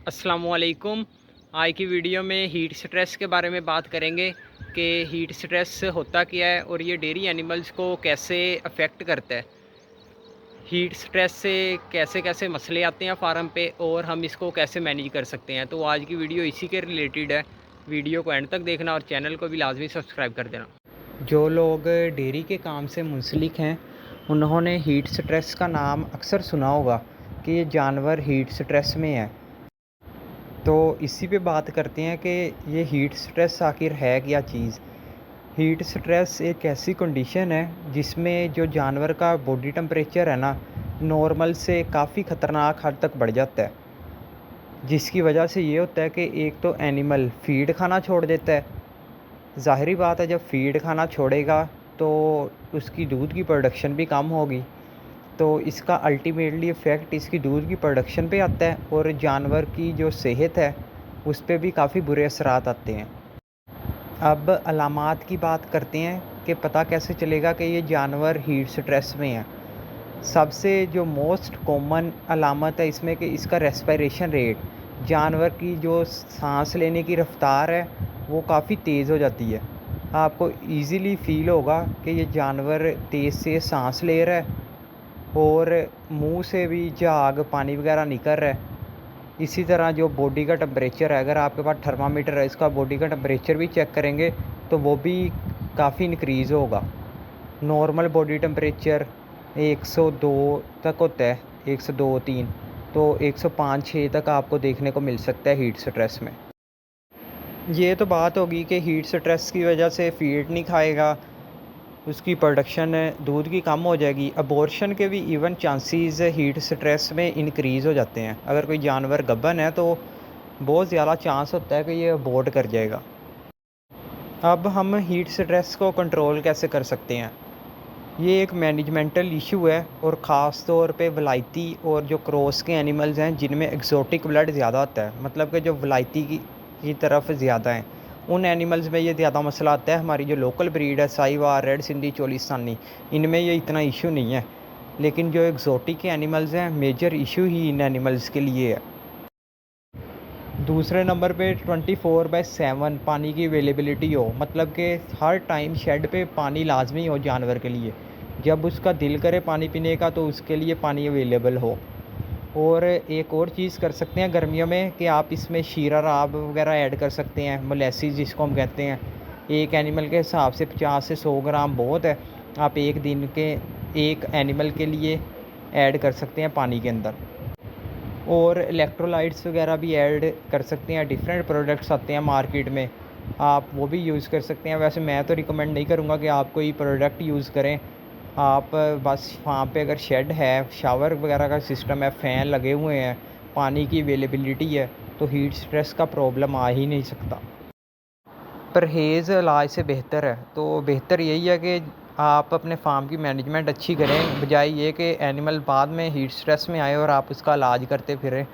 अस्सलामुअलैकुम। आज की वीडियो में हीट स्ट्रेस के बारे में बात करेंगे कि हीट स्ट्रेस होता क्या है और ये डेयरी एनिमल्स को कैसे अफेक्ट करता है। हीट स्ट्रेस से कैसे कैसे मसले आते हैं फार्म पे और हम इसको कैसे मैनेज कर सकते हैं। तो आज की वीडियो इसी के रिलेटेड है। वीडियो को एंड तक देखना और चैनल को भी लाजमी सब्सक्राइब कर देना। जो लोग डेयरी के काम से मुंसलिक हैं उन्होंने हीट स्ट्रेस का नाम अक्सर सुना होगा कि ये जानवर हीट स्ट्रेस में है। तो इसी पे बात करते हैं कि ये हीट स्ट्रेस आखिर है क्या चीज़। हीट स्ट्रेस एक ऐसी कंडीशन है जिसमें जो जानवर का बॉडी टेम्परेचर है ना, नॉर्मल से काफ़ी ख़तरनाक हद तक बढ़ जाता है। जिसकी वजह से ये होता है कि एक तो एनिमल फ़ीड खाना छोड़ देता है। ज़ाहिरी बात है, जब फ़ीड खाना छोड़ेगा तो उसकी दूध की प्रोडक्शन भी कम होगी। तो इसका अल्टीमेटली इफ़ेक्ट इसकी दूध की प्रोडक्शन पे आता है और जानवर की जो सेहत है उस पे भी काफ़ी बुरे असरात आते हैं। अब अलामात की बात करते हैं कि पता कैसे चलेगा कि ये जानवर हीट स्ट्रेस में है। सबसे जो मोस्ट कॉमन अलामत है इसमें कि इसका रेस्पिरेशन रेट, जानवर की जो सांस लेने की रफ्तार है वो काफ़ी तेज़ हो जाती है। आपको इजीली फील होगा कि ये जानवर तेज़ से सांस ले रहा है और मुंह से भी झाग पानी वगैरह निकल रहा है। इसी तरह जो बॉडी का टेम्परेचर है, अगर आपके पास थर्मामीटर है, इसका बॉडी का टेम्परेचर भी चेक करेंगे तो वो भी काफ़ी इंक्रीज़ होगा। नॉर्मल बॉडी टेम्परेचर 102 तक होता है, 102-3, तो 105-6 तक आपको देखने को मिल सकता है हीट स्ट्रेस में। ये तो बात होगी कि हीट स्ट्रेस की वजह से फीड नहीं खाएगा, उसकी प्रोडक्शन दूध की कम हो जाएगी। अबॉर्शन के भी इवन चांसेस हीट स्ट्रेस में इंक्रीज़ हो जाते हैं। अगर कोई जानवर गब्बन है तो बहुत ज़्यादा चांस होता है कि ये अबॉर्ट कर जाएगा। अब हम हीट स्ट्रेस को कंट्रोल कैसे कर सकते हैं। ये एक मैनेजमेंटल इशू है और ख़ास तौर पे वलायती और जो क्रॉस के एनिमल्स हैं जिनमें एक्सोटिक ब्लड ज़्यादा होता है, मतलब कि जो वलायती की तरफ ज़्यादा हैं, उन एनिमल्स में ये ज़्यादा मसला आता है। हमारी जो लोकल ब्रीड है, साहिवाल, रेड सिंधी, चोलिस्तानी, इनमें ये इतना इशू नहीं है। लेकिन जो एक्सोटिक के एनिमल्स हैं, मेजर इशू ही इन एनिमल्स के लिए है। दूसरे नंबर पे 24/7 पानी की अवेलेबिलिटी हो, मतलब कि हर टाइम शेड पे पानी लाजमी हो जानवर के लिए। जब उसका दिल करे पानी पीने का तो उसके लिए पानी अवेलेबल हो। और एक और चीज़ कर सकते हैं गर्मियों में कि आप इसमें शीरा राब वगैरह ऐड कर सकते हैं, मोलेसिस जिसको हम कहते हैं। एक एनिमल के हिसाब से 50 से 100 ग्राम बहुत है। आप एक दिन के एक एनिमल के लिए ऐड कर सकते हैं पानी के अंदर। और इलेक्ट्रोलाइट्स वगैरह भी ऐड कर सकते हैं। डिफरेंट प्रोडक्ट्स आते हैं मार्केट में, आप वो भी यूज़ कर सकते हैं। वैसे मैं तो रिकमेंड नहीं करूँगा कि आप कोई प्रोडक्ट यूज़ करें। आप बस वहाँ पे अगर शेड है, शावर वगैरह का सिस्टम है, फ़ैन लगे हुए हैं, पानी की अवेलेबिलिटी है, तो हीट स्ट्रेस का प्रॉब्लम आ ही नहीं सकता। परहेज़ इलाज से बेहतर है, तो बेहतर यही है कि आप अपने फार्म की मैनेजमेंट अच्छी करें, बजाय ये कि एनिमल बाद में हीट स्ट्रेस में आए और आप उसका इलाज करते फिरें।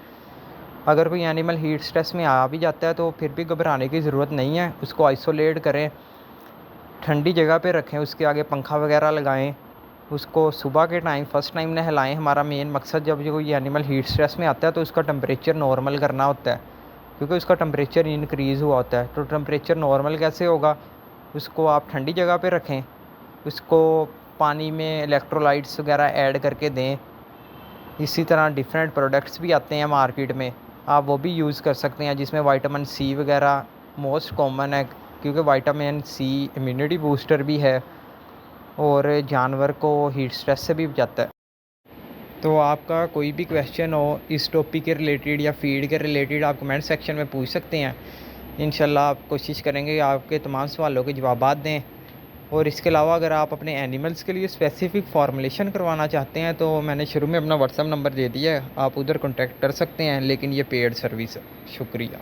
अगर कोई एनिमल हीट स्ट्रेस में आ भी जाता है तो फिर भी घबराने की ज़रूरत नहीं है। उसको आइसोलेट करें, ठंडी जगह पे रखें, उसके आगे पंखा वगैरह लगाएं, उसको सुबह के टाइम फ़र्स्ट टाइम नहलाएं। हमारा मेन मकसद जब जो कोई एनिमल हीट स्ट्रेस में आता है तो उसका टेम्परेचर नॉर्मल करना होता है, क्योंकि उसका टेम्परेचर इंक्रीज़ हुआ होता है। तो टेम्परेचर नॉर्मल कैसे होगा, उसको आप ठंडी जगह पे रखें, उसको पानी में इलेक्ट्रोलाइट्स वगैरह ऐड करके दें। इसी तरह डिफरेंट प्रोडक्ट्स भी आते हैं मार्केट में, आप वो भी यूज़ कर सकते हैं, जिसमें विटामिन सी वगैरह मोस्ट कॉमन है, क्योंकि विटामिन सी इम्यूनिटी बूस्टर भी है और जानवर को हीट स्ट्रेस से भी बचाता है। तो आपका कोई भी क्वेश्चन हो इस टॉपिक के रिलेटेड या फीड के रिलेटेड, आप कमेंट सेक्शन में पूछ सकते हैं। इंशाल्लाह आप कोशिश करेंगे आपके तमाम सवालों के जवाब दें। और इसके अलावा अगर आप अपने एनिमल्स के लिए स्पेसिफ़िक फार्मुलेशन करवाना चाहते हैं तो मैंने शुरू में अपना व्हाट्सएप नंबर दे दिया है, आप उधर कॉन्टैक्ट कर सकते हैं, लेकिन ये पेड सर्विस है। शुक्रिया।